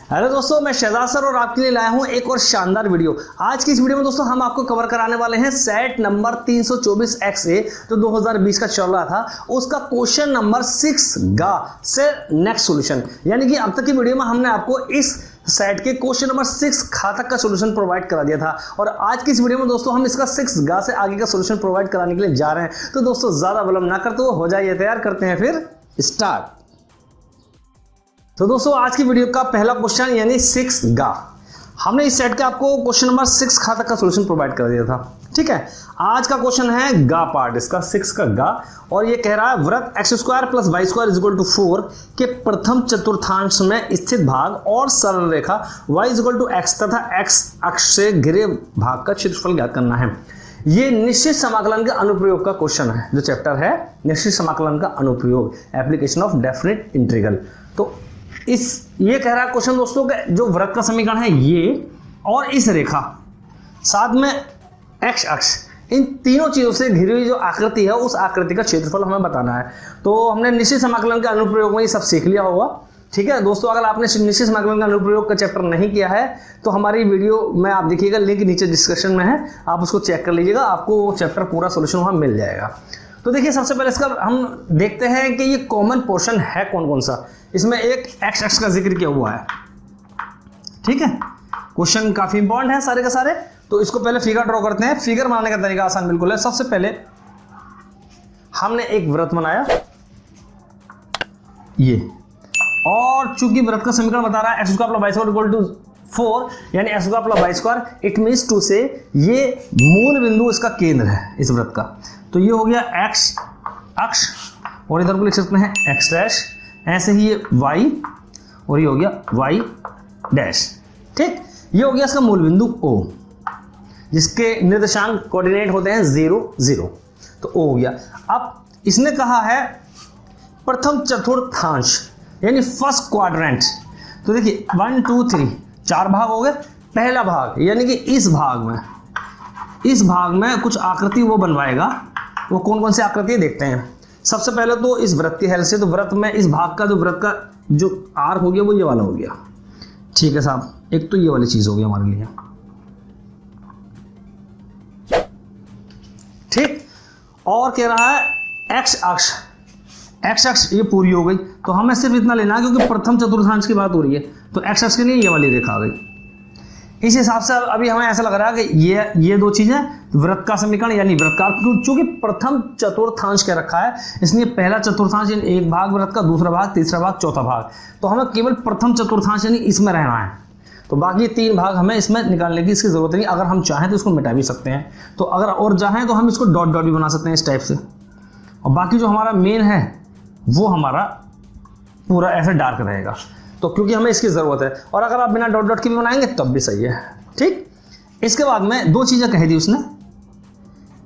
Hello दोस्तों, मैं Shahzad sir और आपके लिए लाया हूं एक और शानदार वीडियो। आज की इस वीडियो में दोस्तों हम आपको कवर कराने वाले हैं सेट नंबर 324XA जो 2020 का चल रहा था, उसका क्वेश्चन नंबर 6गा से नेक्स्ट सॉल्यूशन। यानी कि अब तक की वीडियो में हमने आपको इस सेट के क्वेश्चन नंबर 6 तक का सॉल्यूशन प्रोवाइड करा दिया था और आज की इस वीडियो में दोस्तों हम इसका 6गा से आगे का सॉल्यूशन प्रोवाइड कराने के लिए जा रहे हैं। तो दोस्तों ज्यादा विलंब ना करते हुए हो जाइए तैयार, करते हैं फिर स्टार्ट। तो दोस्तों आज की वीडियो का पहला क्वेश्चन यानी 6गा, हमने इस सेट का आपको क्वेश्चन नंबर 6 तक का सॉल्यूशन प्रोवाइड कर दिया था। ठीक है, आज का क्वेश्चन है गा पार्ट, इसका 6 का गा, और ये कह रहा है वृत्त x² + y² = 4 के प्रथम चतुर्थांश में स्थित भाग और सरल रेखा y = x तथा x अक्ष से घिरे भाग का क्षेत्रफल ज्ञात करना है। ये निश्चित समाकलन के अनुप्रयोग का क्वेश्चन है, जो चैप्टर है निश्चित समाकलन का अनुप्रयोग, एप्लीकेशन ऑफ डेफिनेट इंटीग्रल। तो ये कह रहा है क्वेश्चन दोस्तों कि जो वृत्त का समीकरण है ये और इस रेखा साथ में x अक्ष, इन तीनों चीजों से घिरी हुई जो आकृति है उस आकृति का क्षेत्रफल हमें बताना है। तो हमने निश्चित समाकलन के अनुप्रयोग में ये सब सीख लिया होगा। ठीक है दोस्तों, अगर आपने निश्चित समाकलन का अनुप्रयोग का चैप्टर नहीं किया है तो हमारी वीडियो में आप देखिएगा, लिंक नीचे डिस्क्रिप्शन में है, आप उसको चेक कर लीजिएगा, आपको वो चैप्टर पूरा सोल्यूशन वहां मिल जाएगा। तो देखिए सबसे पहले इसका हम देखते हैं कि ये कॉमन पोर्शन है कौन कौन सा। इसमें एक x अक्ष का जिक्र किया हुआ है। ठीक है, क्वेश्चन काफी इंपॉर्टेंट है सारे के सारे। तो इसको पहले फिगर ड्रॉ करते हैं। फिगर बनाने का तरीका आसान बिल्कुल है। सबसे पहले हमने एक वृत्त बनाया ये, और चूंकि वृत्त का समीकरण बता रहा है x² + y² = 4 यानी x² + y², it means to से ये मूल बिंदु इसका केंद्र है इस वृत्त का। तो ये हो गया x अक्ष और इधर को लिख सकते हैं x', ऐसे ही ये y और ये हो गया y'। ठीक, ये हो गया इसका मूल बिंदु O, जिसके निर्देशांक कोऑर्डिनेट होते हैं 0 0। तो O हो गया। अब इसने कहा है प्रथम चतुर्थांश यानी फर्स्ट क्वाड्रेंट। तो देखिए 1 2 3 4 भाग हो गए। पहला भाग यानी कि इस भाग में कुछ आकृति वो बनवाएगा। वो कौन कौन सी आकृति देखते हैं। सबसे पहले तो इस वृत्त की हेल्प से, तो वृत्त में इस भाग का जो वृत्त का जो आर्क हो गया वो ये वाला हो गया। ठीक है साहब, एक तो ये वाली चीज हो गई हमारे लिए। ठीक, और कह रहा है x अक्ष ये पूरी हो गई। तो हमें सिर्फ इतना लेना है क्योंकि प्रथम चतुर्थांश की बात हो रही है, तो x अक्ष के लिए ये वाली रेखा आ गई। इस हिसाब से अभी हमें ऐसा लग रहा है कि ये दो चीजें वृत्त का समीकरण यानी वृत्तकार, चूंकि प्रथम चतुर्थांश कह रखा है इसलिए पहला चतुर्थांश यानी एक भाग वृत्त का, दूसरा भाग, तीसरा भाग, चौथा भाग। तो हमें केवल प्रथम चतुर्थांश यानी इसमें रहना है। तो बाकी 3 भाग हमें इसमें निकालने की इसकी जरूरत नहीं। अगर हम चाहें तो इसको मिटा भी सकते हैं, तो अगर और चाहें तो हम इसको डॉट डॉट भी बना सकते हैं इस टाइप से। और बाकी जो हमारा मेन है वो हमारा पूरा ऐसे डार्क रहेगा, तो क्योंकि हमें इसकी जरूरत है। और अगर आप बिना डॉट डॉट के भी बनाएंगे तब भी सही है। ठीक, इसके बाद में 2 चीजें कह दी उसने।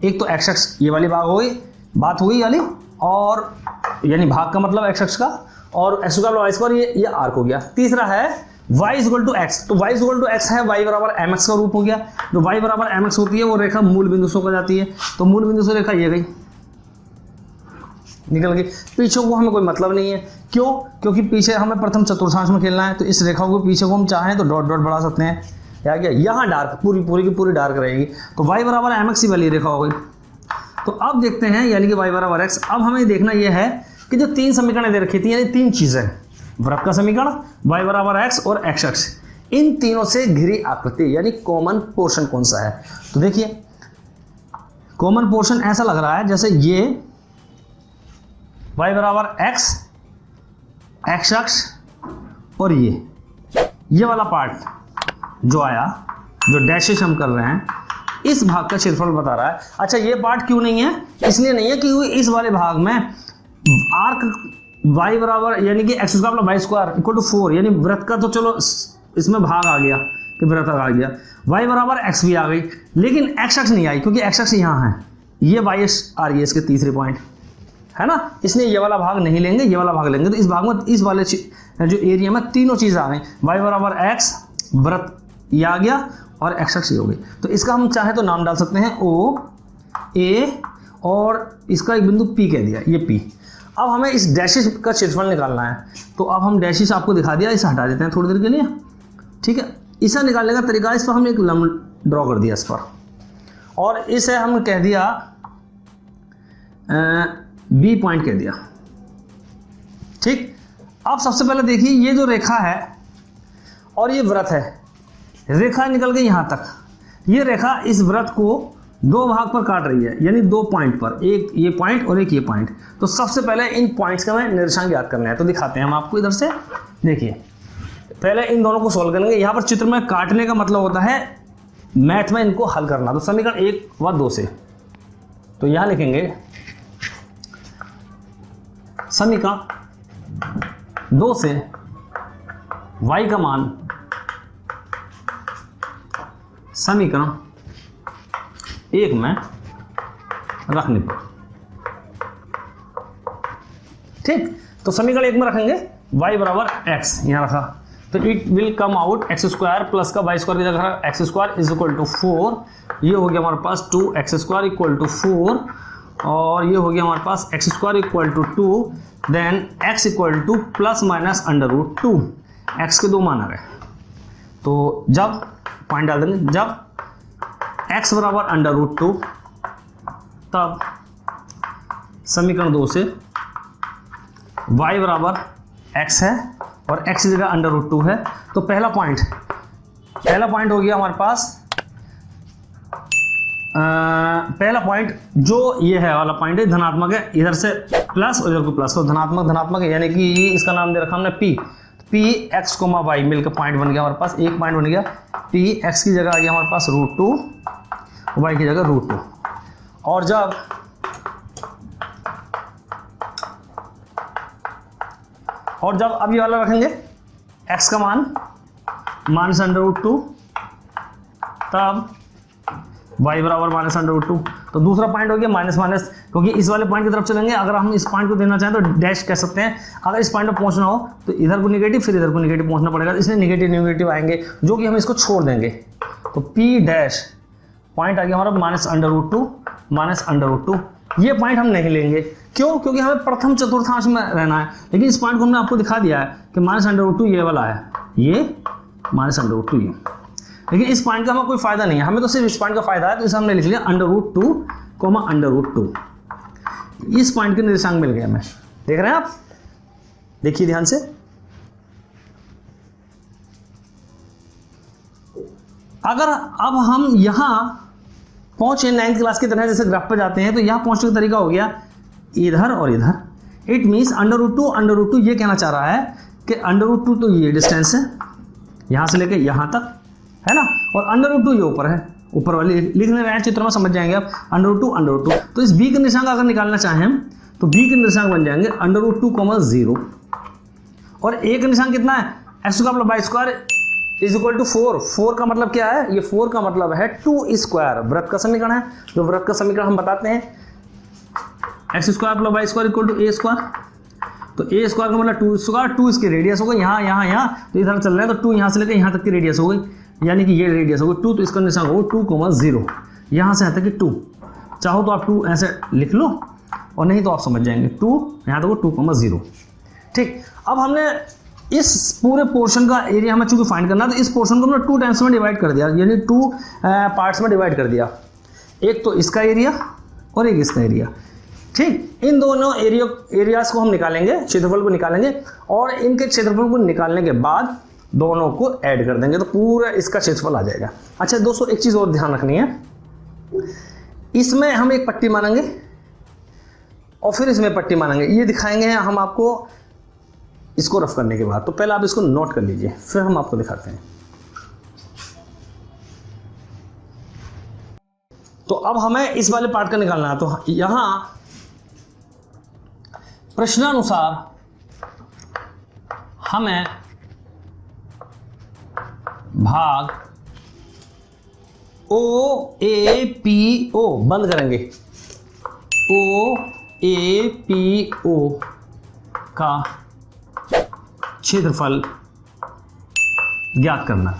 एक तो x अक्ष ये वाली भाग हो गई, बात हो गई वाली, और यानी भाग का मतलब x अक्ष का, और x² + y² ये आर्क हो गया। तीसरा है y = x। तो y = x है, y = mx का रूप हो गया। जो y = mx होती है वो रेखा मूल बिंदु से होकर जाती है। तो मूल बिंदु से रेखा ये गई, निकल गई। पीछे को हमें कोई मतलब नहीं है। क्यों? क्योंकि पीछे हमें प्रथम चतुर्थांश में खेलना है। तो इस रेखा को पीछे को हम चाहें तो डॉट डॉट बढ़ा सकते हैं। क्या गया, यहाँ डार्क पूरी की पूरी डार्क रहेगी। तो y = mx वाली रेखा हो गई। तो अब देखते हैं यानी कि y = x। अब हमें देखना यह है कि जो 3 समीकरण दे रखी थी यानी 3 चीजें, वृत्त का समीकरण, y = x और x अक्ष, इन तीनों से घिरी आकृति यानी कॉमन पोर्शन कौन सा है। तो देखिए कॉमन पोर्शन ऐसा लग रहा है जैसे ये y = x अक्ष और ये वाला पार्ट जो आया, जो डैशेस हम कर रहे हैं, इस भाग का क्षेत्रफल बता रहा है। अच्छा, ये पार्ट क्यों नहीं है? इसलिए नहीं है कि इस वाले भाग में आर्क y बराबर यानी कि x² + y² = 4 यानी वृत्त का, तो चलो इसमें भाग आ गया कि वृत्त आ गया, y = x भी आ गई, लेकिन x अक्ष नहीं आई क्योंकि x अक्ष यहाँ है। ये y आ रही है इसके तीसरे पॉइंट, है ना, इसलिए ये वाला भाग नहीं लेंगे, ये वाला भाग लेंगे। तो इस भाग में इस वाले जो एरिया में तीनों चीज़ आ गई, y = x, वृत्त ये आ गया और x अक्ष हो गई। तो इसका हम चाहे तो नाम डाल सकते हैं O A, और इसका एक बिंदु P कह दिया, ये P। अब हमें इस डैशेस का क्षेत्रफल निकालना है। तो अब हम डैशेस आपको दिखा दिया, इसे हटा देते हैं थोड़ी देर के लिए। ठीक है, इसे निकालने का तरीका, इस पर हम एक लंब ड्रॉ कर दिया इस पर, और इसे हम कह दिया बी पॉइंट कह दिया। ठीक, अब सबसे पहले देखिए ये जो रेखा है और ये वृत्त है, रेखा निकल गई यहाँ तक, ये रेखा इस वृत्त को दो भाग पर काट रही है, यानी दो पॉइंट पर, एक ये पॉइंट और एक ये पॉइंट। तो सबसे पहले इन पॉइंट्स का हमें निर्देशांक याद करना है, तो दिखाते हैं हम आपको इधर से। देखिए पहले इन दोनों को सॉल्व करेंगे। यहाँ पर चित्र में काटने का मतलब होता है मैथ में इनको हल करना। तो समीकरण 1 व 2 से, तो यहाँ लिखेंगे समीकरण 2 से y का मान समीकरण 1 में रखने पर। ठीक, तो समीकरण 1 में रखेंगे y बराबर x, यहाँ रखा, तो it will come out x square plus का वाई स्क्वायर की जगह x square is equal to 4, ये हो गया हमारे पास 2x स्क्वायर इक्वल टू 4, और ये हो गया हमारे पास x square equal to 2, then x equal to plus minus under root 2, x के दो मान आ गए। तो जब पॉइंट डाल देंगे, जब x बराबर अंडर रूट 2, तब समीकरण 2 से y बराबर x है और x की जगह अंडर रूट 2 है। तो पहला पॉइंट हो गया हमारे पास, पहला पॉइंट जो ये है वाला पॉइंट है धनात्मक है, इधर से प्लस और इधर को प्लस, तो धनात्मक है, यानी कि इसका नाम दे रखा हमने p x, y मिलकर पॉइंट बन गया हमारे पास, एक पॉइंट बन गया। p x की जगह आ गया हमारे पास रूट 2, y की जगह रूट 2, और जब अब ये वाला रखेंगे x का मान माइनस अंडर रूट 2, तब y बराबर माइनस अंडर रूट 2। तो दूसरा पॉइंट हो गया माइनस माइनस, क्योंकि इस वाले पॉइंट की तरफ चलेंगे। अगर हम इस पॉइंट को देना चाहें तो डैश कह सकते हैं। अगर इस पॉइंट पर पहुंचना हो तो इधर को निगेटिव, फिर इधर को निगेटिव पहुंचना पड़ेगा, इसलिए निगेटिव आएंगे, जो कि हम इसको छोड़ देंगे। तो p डैश पॉइंट आ गया हमारा माइनस अंडर रूट 2, ये पॉइंट हम नहीं लेंगे। क्यों? क्योंकि हमें प्रथम चतुर्थांश में रहना है। लेकिन इस पॉइंट को हमने आपको दिखा दिया है कि माइनस अंडर रूट 2 ये वाला है, ये माइनस अंडर रूट 2 ये, लेकिन इस पॉइंट का हमें कोई फायदा नहीं है, हमें तो सिर्फ इस पॉइंट का फायदा है। तो इसे हमने लिख लिया under root 2 comma under root 2। इस पॉइंट के निर्देशांक मिल गए हमें, देख रहे हैं आप, देखिए ध्यान से। अगर अब हम यहां पहुंचे 9th क्लास की तरह, जैसे ग्राफ पर जाते हैं, तो यहां पहुंचने का तरीका हो गया इधर और इधर। इट मीन्स अंडर रूट 2 ये कहना चाह रहा है कि अंडर रूट 2 तो ये डिस्टेंस है यहां से लेके यहां तक, है ना, और अंडर रूट 2 ये ऊपर है, ऊपर वाली लिखने रहे हैं चित्र में, समझ जाएंगे आप। अंडर रूट 2 तो इस b के निर्देशांक अगर निकालना चाहें तो b के निर्देशांक बन जाएंगे अंडर रूट 2 0, और a का निर्देशांक कितना है, x का by square is equal to 4 का मतलब क्या है, ये 4 का मतलब है 2 स्क्वायर, वृत्त का समीकरण है। जो वृत्त का समीकरण हम बताते हैं, x square plus y square equal to a square, तो ए स्क्वायर का मतलब 2 स्क्वायर, 2 इसकी रेडियस हो गई, यहाँ तो इधर चल रहे हैं, तो 2 यहाँ से लेकर यहाँ तक की रेडियस हो गई, यानी कि ये रेडियस हो गई 2, तो इसका निशान होगा 2,0, यहाँ से यहाँ तक कि 2, चाहो तो आप 2 ऐसे लिख लो, और नहीं तो आप समझ जाएंगे 2 यहाँ तक 2,0। ठीक, अब हमने इस पूरे पोर्शन का एरिया हमें चूंकि फाइंड करना है, तो इस पोर्शन को हमने 2 टाइम्स में डिवाइड कर दिया, यानी 2 पार्ट्स में डिवाइड कर दिया, एक तो इसका एरिया और एक इसका एरिया। ठीक, इन दोनों एरियाज को हम निकालेंगे, क्षेत्रफल को निकालेंगे, और इनके क्षेत्रफल को निकालने के बाद दोनों को ऐड कर देंगे, तो पूरा इसका क्षेत्रफल आ जाएगा। अच्छा दोस्तों, एक चीज़ और ध्यान रखनी है, इसमें हम एक पट्टी मानेंगे और फिर इसमें पट्टी मानेंगे, ये दिखाएंगे हम आपको इसको रफ करने के बाद। तो पहले आप इसको नोट कर लीजिए, फिर हम आपको दिखाते हैं। तो अब हमें इस वाले पार्ट का निकालना है, तो यहां प्रश्नानुसार हमें भाग OAPO बंद करेंगे, OAPO का क्षेत्रफल ज्ञात करना।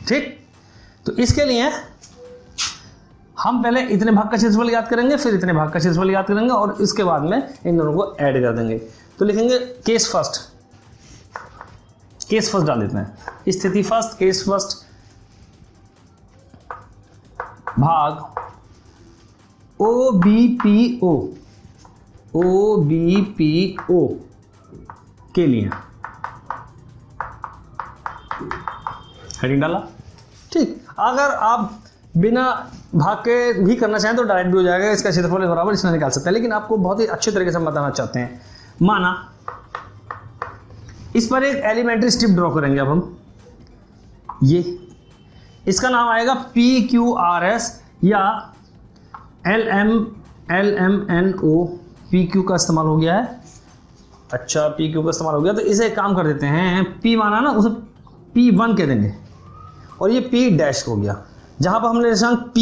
ठीक, तो इसके लिए हम पहले इतने भाग का क्षेत्रफल याद करेंगे, फिर इतने भाग का क्षेत्रफल याद करेंगे और इसके बाद में इन दोनों को ऐड कर देंगे। तो लिखेंगे केस फर्स्ट डाल देते हैं, स्थिति फर्स्ट, केस फर्स्ट भाग OBPO के लिए हेडिंग डाला। ठीक, अगर आप बिना भाग के भी करना चाहें तो डायरेक्ट भी हो जाएगा, इसका क्षेत्रफल बराबर इसमें निकाल सकते हैं, लेकिन आपको बहुत ही अच्छे तरीके से हम बताना चाहते हैं। माना इस पर एक एलिमेंट्री स्ट्रिप ड्रॉ करेंगे अब हम, ये इसका नाम आएगा PQRS या LMNO। PQ का इस्तेमाल हो गया है, अच्छा PQ का इस्तेमाल हो गया, तो इसे एक काम कर देते हैं, P माना ना उसे P1 कह देंगे और ये P डैश हो गया। जहां पर हमने निशान P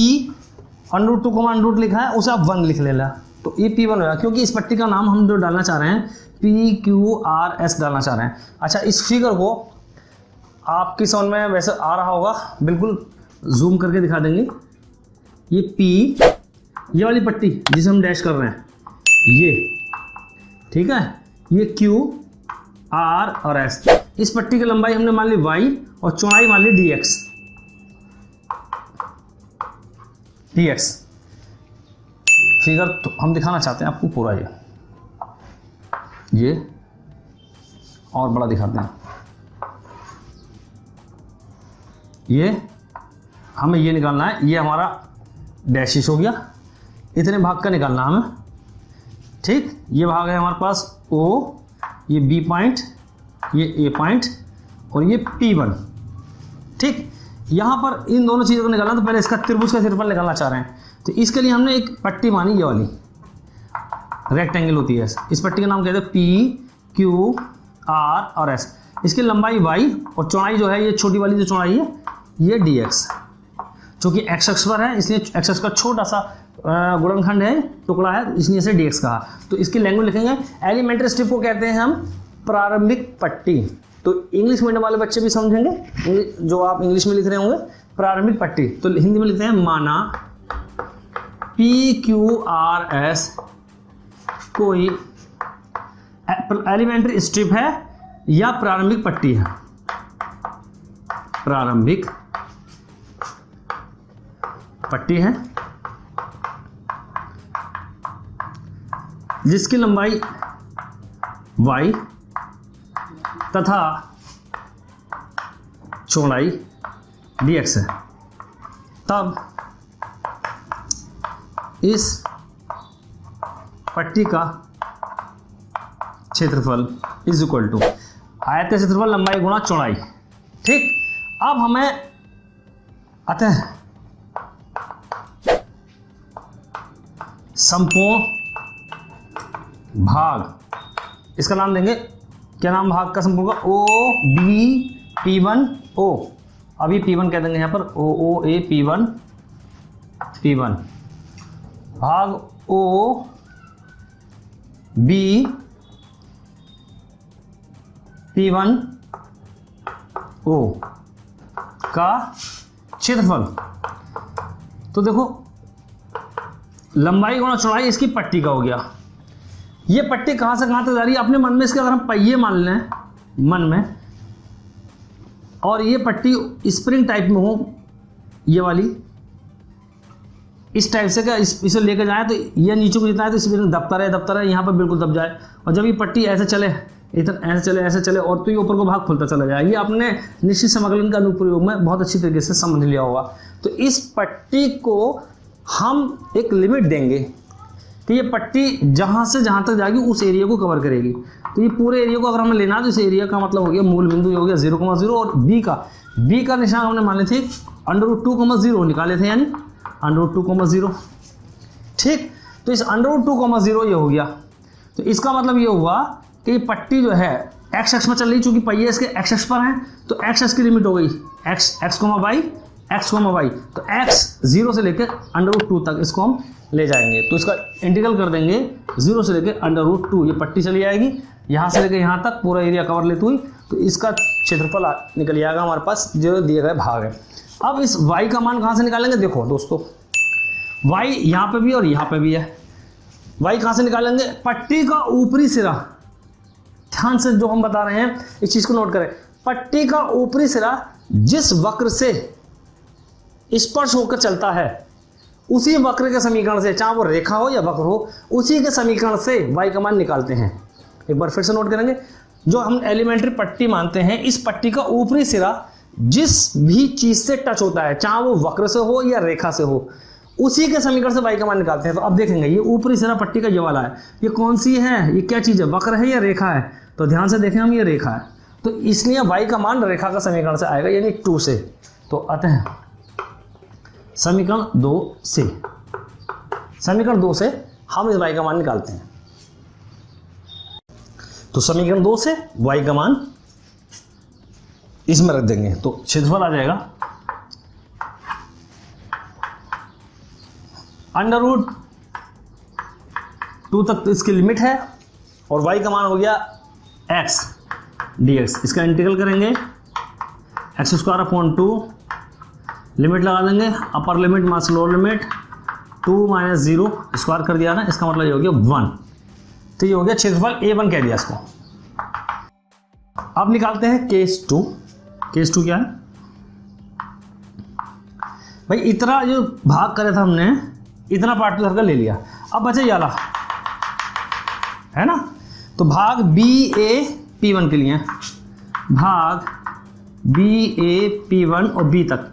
√2 लिखा है उसे आप 1 लिख लेना, तो ये P1 होगा, क्योंकि इस पट्टी का नाम हम जो डालना चाह रहे हैं PQRS डालना चाह रहे हैं। अच्छा, इस फिगर को आपकी समझ में वैसे आ रहा होगा, बिल्कुल जूम करके दिखा देंगे। ये P, ये वाली पट्टी जिसे हम डैश कर रहे हैं, ये ठीक है, ये Q, R और S। इस पट्टी की लंबाई हमने मान ली y और चौड़ाई मान ली dx। फिगर तो हम दिखाना चाहते हैं आपको पूरा, ये और बड़ा दिखाते हैं। ये हमें ये निकालना है, ये हमारा डैशिश हो गया, इतने भाग का निकालना हमें। ठीक, ये भाग है हमारे पास O, ये B पॉइंट, ये A पॉइंट और ये P1। ठीक, यहाँ पर इन दोनों चीज़ों को निकालना, तो पहले इसका त्रिभुज का क्षेत्रफल निकालना चाह रहे हैं, तो इसके लिए हमने एक पट्टी मानी, ये वाली रेक्टेंगल होती है, इस पट्टी का नाम कहते हैं P, Q, R और S। इसकी लंबाई y और चौड़ाई जो है, ये छोटी वाली जो चौड़ाई है ये dx, जो कि x अक्ष पर है, इसलिए x अक्ष का छोटा सा गुणनखंड है, टुकड़ा है, इसलिए इसे dx कहा। तो इसकी लैंग्वेज लिखेंगे, एलिमेंट्री स्ट्रिप को कहते हैं हम प्रारंभिक पट्टी। तो इंग्लिश मीडियम वाले बच्चे भी समझेंगे, जो आप इंग्लिश में लिख रहे होंगे प्रारंभिक पट्टी, तो हिंदी में लिखते हैं माना PQRS कोई एलिमेंट्री स्ट्रिप है या प्रारंभिक पट्टी है, प्रारंभिक पट्टी है जिसकी लंबाई y तथा चौड़ाई dx है। तब इस पट्टी का क्षेत्रफल इज इक्वल टू आयत का क्षेत्रफल लंबाई गुणा चौड़ाई। ठीक, अब हमें आते हैं संपूर्ण भाग, इसका नाम देंगे, क्या नाम भाग का संपूर्ण का, OBP1O। अभी P1 कह देंगे यहाँ पर, OA P1 भाग OBP1O का क्षेत्रफल। तो देखो लंबाई गुणा चौड़ाई इसकी पट्टी का हो गया। ये पट्टी कहाँ से कहाँ तक जा रही है अपने मन में, इसके अगर हम पहिए मान लें मन में, और ये पट्टी स्प्रिंग टाइप में हो, ये वाली इस टाइप से, क्या इसे लेकर जाए तो ये नीचे को जितना है तो इसमें दबता रहे, यहाँ पर बिल्कुल दब जाए, और जब ये पट्टी ऐसे चले, इधर ऐसे चले और तो ये ऊपर को भाग खुलता चला जाए। ये आपने निश्चित समाकलन का अनुप्रयोग में बहुत अच्छी तरीके से समझ लिया होगा। तो इस पट्टी को हम एक लिमिट देंगे कि ये पट्टी जहाँ से जहाँ तक जाएगी उस एरिया को कवर करेगी। तो ये पूरे एरिया को अगर हमें लेना है तो इस एरिया का मतलब हो गया, मूल बिंदु हो गया 0,0 और बी का निशान हमने मान लिए थे √2,0 निकाले थे, यानी √2,0। ठीक, तो इस √2,0 ये हो गया। तो इसका मतलब ये हुआ कि ये पट्टी जो है x अक्ष में चल रही, चूंकि पहिए इसके x अक्ष पर हैं तो x अक्ष की लिमिट हो गई x, y, तो x 0 से लेकर √2 तक इसको हम ले जाएंगे। तो इसका इंटीग्रल कर देंगे 0 से लेकर √2, ये पट्टी चली जाएगी, यहाँ से लेकर यहाँ तक पूरा एरिया कवर लेती हुई, तो इसका क्षेत्रफल निकल जाएगा हमारे पास जो दिए गए भाग है। अब इस y का मान कहाँ से निकालेंगे, देखो दोस्तों y यहाँ पे भी और यहाँ पे भी है। y कहाँ से निकालेंगे? पट्टी का ऊपरी सिरा, ध्यान से जो हम बता रहे हैं इस चीज को नोट करें। पट्टी का ऊपरी सिरा जिस वक्र से स्पर्श होकर चलता है उसी वक्र के समीकरण से, चाहे वो रेखा हो या वक्र हो, उसी के समीकरण से y का मान निकालते हैं। एक बार फिर से नोट करेंगे, जो हम एलिमेंट्री पट्टी मानते हैं, इस पट्टी का ऊपरी सिरा जिस भी चीज से टच होता है, चाहे वो वक्र से हो या रेखा से हो, उसी के समीकरण से y का मान निकालते हैं। तो अब देखेंगे ये ऊपरी सिरा पट्टी का ये वाला है, ये कौन सी है, ये क्या चीज है, वक्र है या रेखा है? तो ध्यान से देखें हम, ये रेखा है, तो इसलिए y का मान रेखा का समीकरण से आएगा, यानी 2 से। तो अतः समीकरण 2 से, समीकरण 2 से हम इस y का मान निकालते हैं। तो समीकरण 2 से y का मान इसमें रख देंगे, तो क्षेत्रफल आ जाएगा √2 तक, तो इसकी लिमिट है, और y का मान हो गया x dx। इसका इंटीग्रल करेंगे x²/2, लिमिट लगा देंगे, upper limit minus lower limit, 2 - 0 square कर दिया ना, इसका मतलब ये हो गया 1। तो ये हो गया क्षेत्रफल A1 कह दिया इसको। अब निकालते हैं केस 2। केस 2 क्या है भाई? इतना जो भाग करे था हमने, इतना पार्ट तो सर्कल ले लिया, अब बचे ये वाला है ना। तो भाग BAP1 के लिए, भाग BAP1 और B तक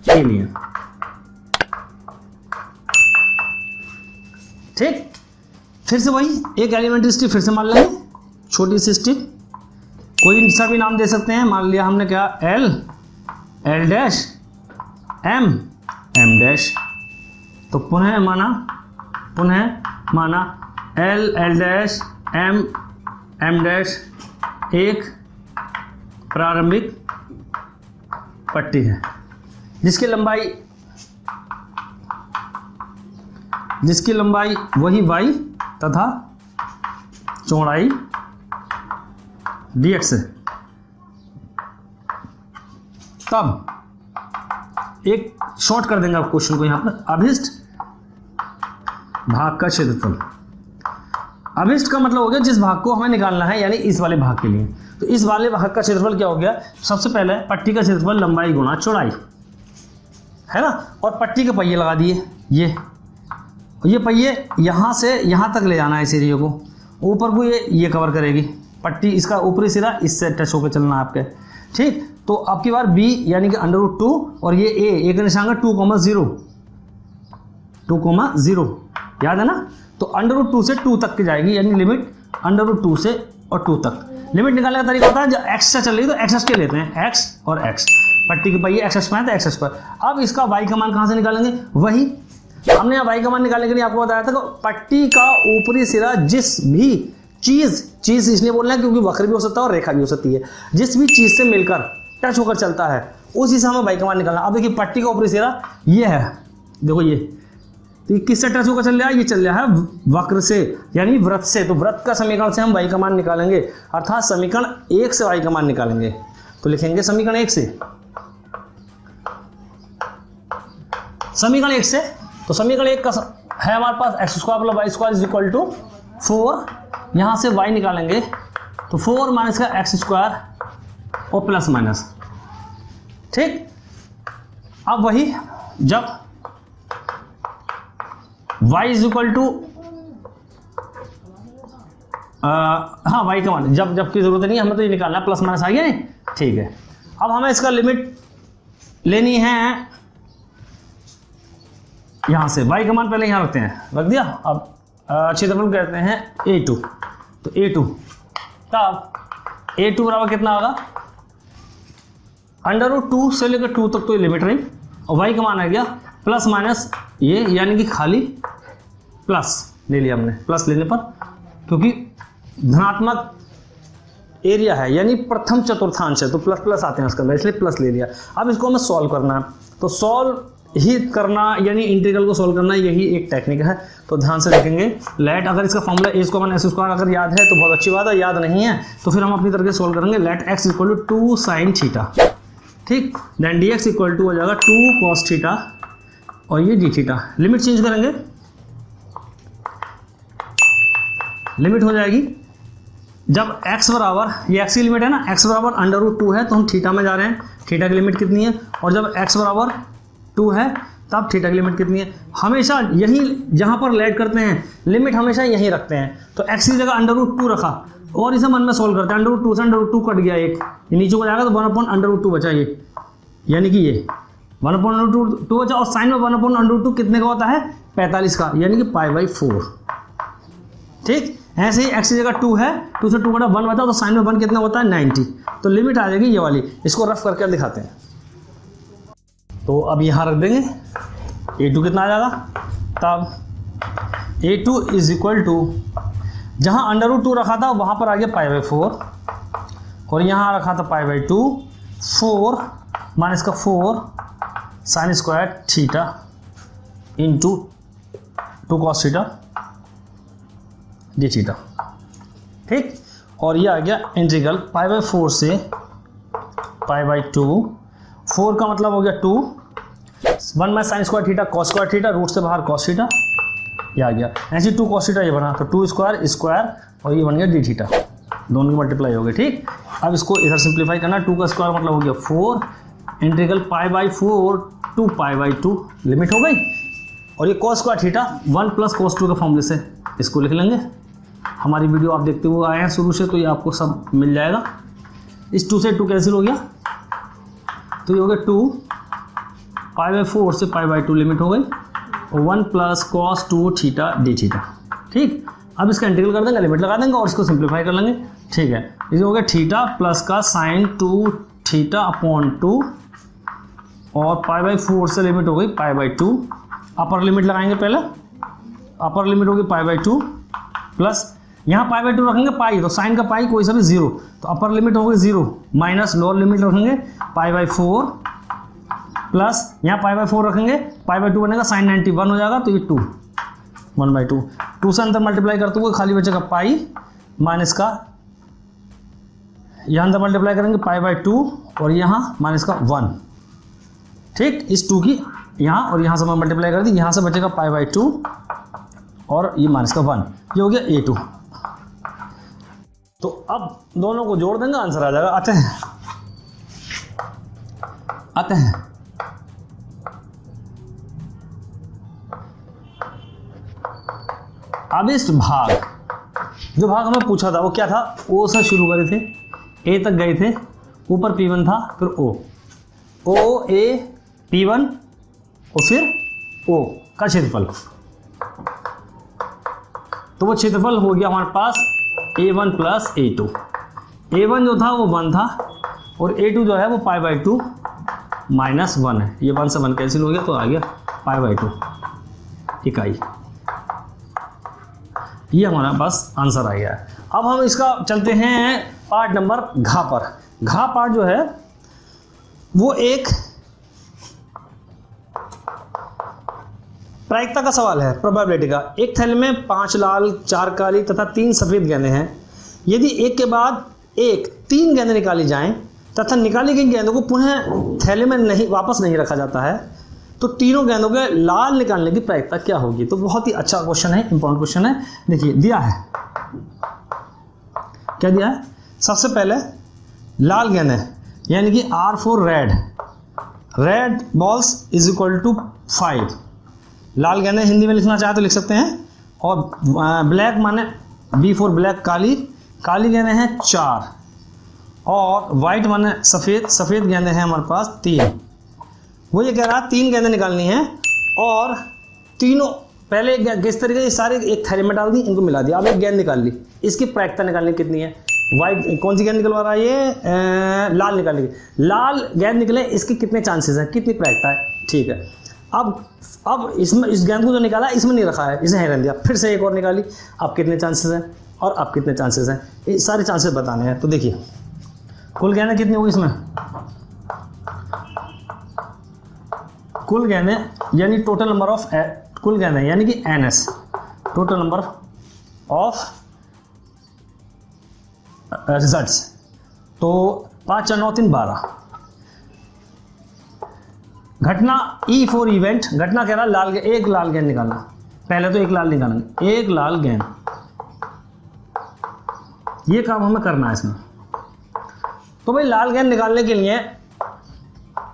के लिए, ठीक। फिर से वही एक एलिमेंट्री स्ट्रिप फिर से मान लेंगे, छोटी सी स्ट्रिप, कोई सा भी नाम दे सकते हैं। मान लिया हमने क्या, L डैश M डैश। तो पुनः माना L डैश M डैश एक प्रारंभिक पट्टी है जिसकी लंबाई वही y तथा चौड़ाई dx है। तब एक शॉर्ट कर देंगे आप क्वेश्चन को, यहां पर अभिष्ट भाग का क्षेत्रफल। अभिष्ट का मतलब हो गया जिस भाग को हमें निकालना है, यानी इस वाले भाग के लिए। तो इस वाले भाग का क्षेत्रफल क्या हो गया? सबसे पहले पट्टी का क्षेत्रफल लंबाई गुणा चौड़ाई है ना, और पट्टी के पहिए लगा दिए। ये पहिए यहां से यहां तक ले जाना है इस एरिया को, ऊपर को ये कवर करेगी पट्टी, इसका ऊपरी सिरा इससे टच होकर चलना है आपके, ठीक। तो आपकी बार b यानी कि √2 और ये a का निशान 2,0 याद है ना। तो √2 से 2 तक की जाएगी, यानी लिमिट √2 से और 2 तक। लिमिट निकालने का तरीका होता है, जब x से चल रही तो x के लेते हैं, x और x, पट्टी के पहिए x² तो x²। अब इसका y का मान कहाँ से निकालेंगे? वही हमने यहाँ y का मान निकालने के लिए आपको बताया था कि पट्टी का ऊपरी सिरा जिस भी चीज इसलिए बोलना है क्योंकि वक्र भी हो सकता है और रेखा भी हो सकती है, जिस भी चीज से मिलकर टच होकर चलता है उसी से हमें y का मान निकालना। अब देखिए पट्टी का ऊपरी सिरा ये है, देखो ये, तो ये किससे टच होकर चल रहा है? ये चल रहा है वक्र से, यानी वृत्त से। तो वृत्त का समीकरण से हम y का मान निकालेंगे, अर्थात समीकरण 1 से y का मान निकालेंगे। तो लिखेंगे समीकरण 1 से, समीकरण 1 से, तो समीकरण 1 का है हमारे पास x² + y² = 4, यहां से y निकालेंगे तो 4 माइनस का x² और प्लस माइनस, ठीक। अब वही जब y = हाँ y का मान जब की जरूरत नहीं, हमें तो ये निकालना है, प्लस माइनस आ गया नहीं, ठीक है। अब हमें इसका लिमिट लेनी है यहां से, y का मान पहले यहां रखते हैं, रख दिया। अब क्षेत्रफल कहते हैं A2, तो A2, तब A2 बराबर कितना होगा? √2 से लेकर 2 तक तो ये लिमिट रही, और y का मान आ गया प्लस माइनस ये, यानी कि खाली प्लस ले लिया हमने। प्लस लेने पर, क्योंकि धनात्मक एरिया है यानी प्रथम चतुर्थांश है, तो प्लस प्लस आते हैं उसके अंदर, इसलिए प्लस ले लिया। अब इसको हमें सॉल्व करना है, तो सॉल्व ही करना यानी इंटीग्रल को सॉल्व करना, यही एक टेक्निक है। तो ध्यान से देखेंगे, लेट, अगर इसका फॉर्मूला a² अगर याद है तो बहुत अच्छी बात है, याद नहीं है तो फिर हम अपनी तरह से सॉल्व करेंगे। लेट x = 2 sin θ, ठीक। देन dx = हो जाएगा 2 cos θ, और ये डी थीटा। लिमिट चेंज करेंगे, लिमिट हो जाएगी जब x बराबर, ये x की लिमिट है ना, x बराबर √2 है तो हम थीटा में जा रहे हैं, थीटा की लिमिट कितनी है, और जब x बराबर 2 है तब थीटा की लिमिट कितनी है। हमेशा यही जहाँ पर लेट करते हैं लिमिट हमेशा यहीं रखते हैं, तो x की जगह √2 रखा और इसे मन में सोल्व करते हैं। √2 से √2 कट गया, एक ये नीचे को जाएगा तो 1/√2 बचा, ये यानी कि ये 1/√2 बचा, और साइन में 1/√2 कितने का होता है, 45 का, यानी कि π/4। ठीक, ऐसे ही x की जगह 2 है, 2 से 2 बटा 1 बचा, तो साइन में 1 कितना होता है, 90। तो लिमिट आ जाएगी ये वाली, इसको रफ करके दिखाते हैं। तो अब यहाँ रख देंगे, a2 कितना आ जाएगा, तब a2 इज इक्वल टू, जहाँ √2 रखा था वहाँ पर आ गया π/4, और यहाँ रखा था π/2, 4 माइनस का 4 sign square theta into 2 cos theta D theta. ठीक, और ये आ गया इंटीग्रल π/4 से π/2, 4 का मतलब हो गया 2, 1 में sine square theta cos square theta, root से बाहर cos थीटा, ये आ गया। ऐसे 2 cos थीटा ये बना, तो 2 स्क्वायर स्क्वायर और ये बन गया डी थीटा, दोनों की मल्टीप्लाई हो गई। ठीक, अब इसको इधर सिंप्लीफाई करना, 2 का स्क्वायर मतलब हो गया 4, इंटीग्रल π/4 टू π/2, लिमिट हो गई। और ये cos स्क्वायर थीटा 1 + cos 2 के फॉर्मूले से इसको लिख लेंगे। हमारी वीडियो आप देखते हुए आए हैं शुरू से, तो ये आपको सब मिल जाएगा। इस 2 से 2 कैंसिल हो गया, तो ये हो गया 2 π/4 से π/2 लिमिट हो गई, और 1 + cos 2 थीटा डी थीटा। ठीक, अब इसका इंटीग्रल कर देंगे, लिमिट लगा देंगे और इसको सिंप्लीफाई कर लेंगे। ठीक है, ये हो गया थीटा प्लस का साइन 2 थीटा अपॉन 2, और π/4 से लिमिट हो गई π/2। अपर लिमिट लगाएंगे पहले, अपर लिमिट होगी π/2 प्लस यहाँ π/2 रखेंगे पाई, तो साइन का पाई कोई सा भी 0, तो अपर लिमिट होगी 0 माइनस लोअर लिमिट रखेंगे π/4 प्लस यहाँ π/4 रखेंगे, π/2 बनेगा साइन 91 हो जाएगा, तो ये 2 1/2, 2 से अंदर मल्टीप्लाई करते हुए खाली बचेगा पाई माइनस का, यहाँ अंदर मल्टीप्लाई करेंगे π/2 और यहाँ माइनस का 1। ठीक, इस 2 की यहाँ और यहाँ से मैं मल्टीप्लाई कर दी, यहाँ से बचेगा π/2 और ये माइनस का 1, ये हो गया a2। तो अब दोनों को जोड़ देंगे, आंसर आ जाएगा। आते हैं अब इस भाग, जो भाग हमें पूछा था वो क्या था, ओ से शुरू करे थे, ए तक गए थे, ऊपर P1 था, फिर O A P1 और फिर O का क्षेत्रफल। तो वो क्षेत्रफल हो गया हमारे पास A1 + A2। A1 जो था वो 1 था, और A2 जो है वो π/2 - 1 है, ये 1 से 1 कैंसिल हो गया, तो आ गया π/2 इकाई। ये हमारा पास आंसर आ गया है। अब हम इसका चलते हैं पार्ट नंबर घ पर। घ पार्ट जो है वो एक प्रायिकता का सवाल है, प्रोबेबिलिटी का। एक थैले में 5 लाल, 4 काली तथा 3 सफ़ेद गेंदें हैं। यदि एक के बाद एक 3 गेंदें निकाली जाएं तथा निकाली गई गेंदों को पुनः थैले में वापस नहीं रखा जाता है, तो तीनों गेंदों के लाल निकालने की प्रायिकता क्या होगी। तो बहुत ही अच्छा क्वेश्चन है, इंपॉर्टेंट क्वेश्चन है। देखिए दिया है, क्या दिया है, सबसे पहले लाल गेंदें यानी कि R for red balls is equal to 5। लाल गेंदें हिंदी में लिखना चाहे तो लिख सकते हैं, और ब्लैक माने B फॉर ब्लैक, काली गेंदें हैं 4, और वाइट माने सफ़ेद गेंदें हैं हमारे पास 3। वो ये कह रहा है 3 गेंदें निकालनी है, और तीनों पहले किस तरीके से सारे एक थैले में डाल दी, इनको मिला दिया। अब एक गेंद निकाल ली, इसकी प्रायिकता निकालनी कितनी है। वाइट कौन सी गेंद निकलवा रहा है ये, लाल निकालने की। लाल गेंद निकले, इसके कितने चांसेस हैं, कितनी प्रायिकता है। ठीक है, अब इसमें इस गेंद को जो निकाला इसमें नहीं रखा है, इसे है रहने दिया। फिर से एक और निकाली, अब कितने चांसेस हैं और अब कितने चांसेस हैं, ये सारे चांसेस बताने हैं। तो देखिए कुल गेंदें कितनी होगी इसमें, कुल गेंदें यानी टोटल नंबर ऑफ कुल गेंदें यानी कि NS, total number of results. तो 5 4 9 3 12, घटना ई फॉर इवेंट, घटना कह रहा है एक लाल गेंद निकालना। पहले तो एक लाल निकालेंगे, एक लाल गेंद, ये काम हमें करना है इसमें। तो भाई लाल गेंद निकालने के लिए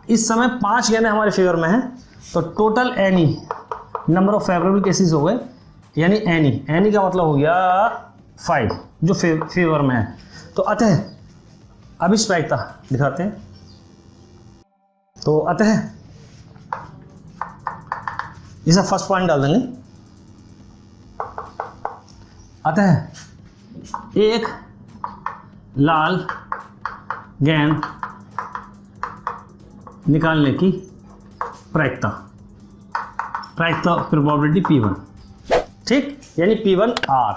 इस समय 5 गेंदें हमारे फेवर में हैं, तो total any number of favourable cases हो गए, यानी एनी का मतलब हो गया 5 जो फेवर में है। तो अतः अब इस प्रायिकता दिखाते हैं। तो अतः इसे फर्स्ट पॉइंट डाल देंगे। अतः एक लाल गेंद निकालने की प्रायिकता प्रोबेबिलिटी P1, ठीक, यानी P1 R,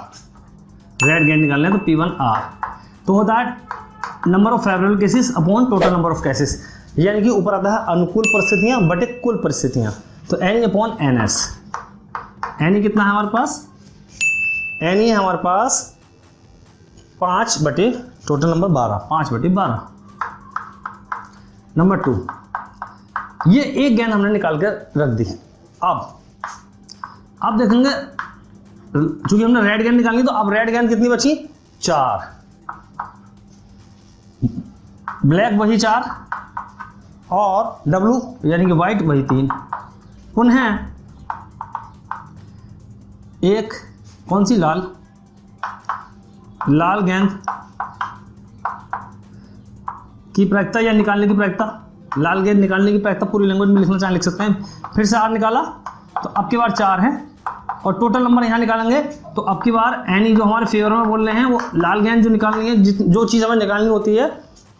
रेड गेंद निकालने तो P1 R, तो होता है number of favourable cases upon total number of cases, यानी कि ऊपर आता है अनुकूल परिस्थितियां बटे कुल परिस्थितियां, तो N अपॉन NS। N कितना है हमारे पास? N है हमारे पास 5 बटे टोटल नंबर 12, 5 बटे 12। नंबर 2, ये एक गेंद हमने निकाल कर रख दी। अब देखेंगे, चूंकि हमने रेड गेंद निकाली, तो अब रेड गेंद कितनी बची? 4, ब्लैक वही 4 और डब्लू यानी कि व्हाइट वही 3। पुनः एक कौन सी लाल गेंद की प्रायिकता या निकालने की प्रायिकता, लाल गेंद निकालने की प्रायिकता पूरी लैंग्वेज में लिखना चाहे लिख सकते हैं। फिर से R निकाला तो अब की बार 4 है, और टोटल नंबर यहाँ निकालेंगे तो अब की बार एनी जो हमारे फेवर में बोल रहे हैं, वो लाल गेंद जो निकालनी है, जो चीज़ हमें निकालनी होती है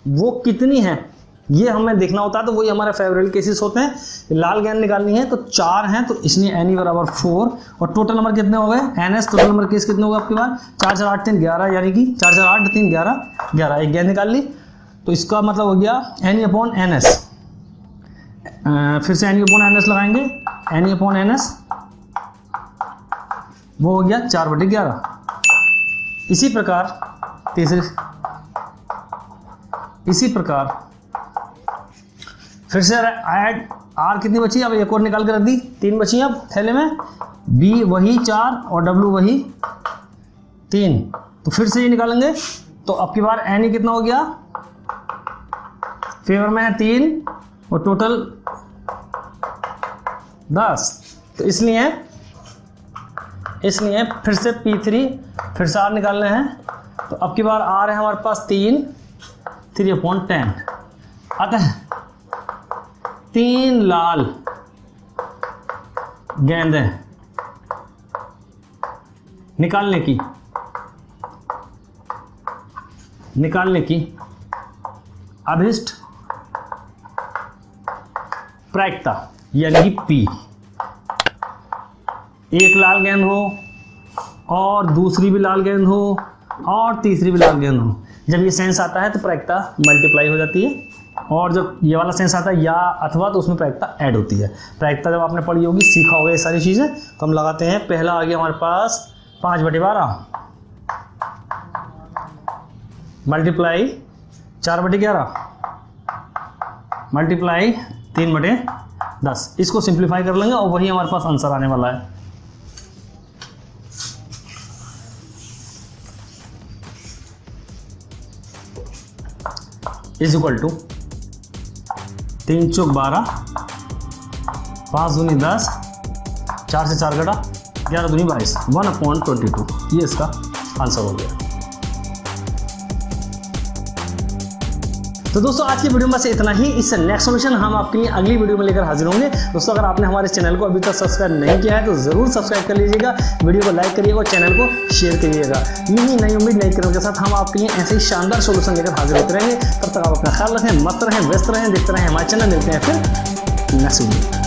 वो कितनी है ये हमें देखना होता है, तो वही हमारे फेवरेबल केसेस होते हैं। लाल गेंद निकालनी है तो 4 हैं, तो इसलिए एनी बराबर 4, और टोटल नंबर कितने हो गए? NS टोटल नंबर केस कितने हो गए आपकी बार? 4 4 8 3 11, यानी कि 4 4 8 3 11, एक गेंद निकाल ली, तो इसका मतलब हो गया एनी अपॉन NS। फिर से एनी अपॉन NS लगाएंगे, एनी अपॉन NS वो हो गया 4 बटे 11। इसी प्रकार फिर से ऐड R कितनी बची? अब एक और निकाल कर रख दी, 3 बची अब थैले में, B वही 4 और W वही 3, तो फिर से ये निकालेंगे तो अब की बार एनी कितना हो गया? फेवर में है 3 और टोटल 10, तो इसलिए फिर से P3 फिर से R निकालने हैं, तो अब की बार R है हमारे पास 3/10। अतः 3 लाल गेंदें निकालने की अभिष्ट प्रायिकता यानी कि P, एक लाल गेंद हो और दूसरी भी लाल गेंद हो और तीसरी भी लाल गेंद हो, जब ये सेंस आता है तो प्रायिकता मल्टीप्लाई हो जाती है, और जब ये वाला सेंस आता है या अथवा, तो उसमें प्रायिकता ऐड होती है। प्रायिकता जब आपने पढ़ी होगी, सीखा होगा ये सारी चीज़ें, तो हम लगाते हैं। पहला आ गया हमारे पास 5 बटे 12 मल्टीप्लाई 4 बटे 11 मल्टीप्लाई 3 बटे 10, इसको सिंप्लीफाई कर लेंगे और वही हमारे पास आंसर आने वाला है। इज इक्वल टू 3 चौक 12, 5 दूनी 10, 4 से 4 घटा 11 दूनी 22, 1/22, ये इसका आंसर हो गया। तो दोस्तों आज की वीडियो में से इतना ही। इससे नेक्स्ट सॉल्यूशन हम आपके लिए अगली वीडियो में लेकर हाजिर होंगे। दोस्तों अगर आपने हमारे चैनल को अभी तक सब्सक्राइब नहीं किया है तो ज़रूर सब्सक्राइब कर लीजिएगा, वीडियो को लाइक करिएगा और चैनल को शेयर करिएगा। नई उम्मीद नई करों के साथ हम आपके लिए ऐसे ही शानदार सॉल्यूशन लेकर हाजिर होते रहेंगे। तब तक आप अपना ख्याल रखें, मस्त रहें, व्यस्त रहें, देखते रहें हमारे चैनल। मिलते हैं फिर नेक्स्ट वीडियो।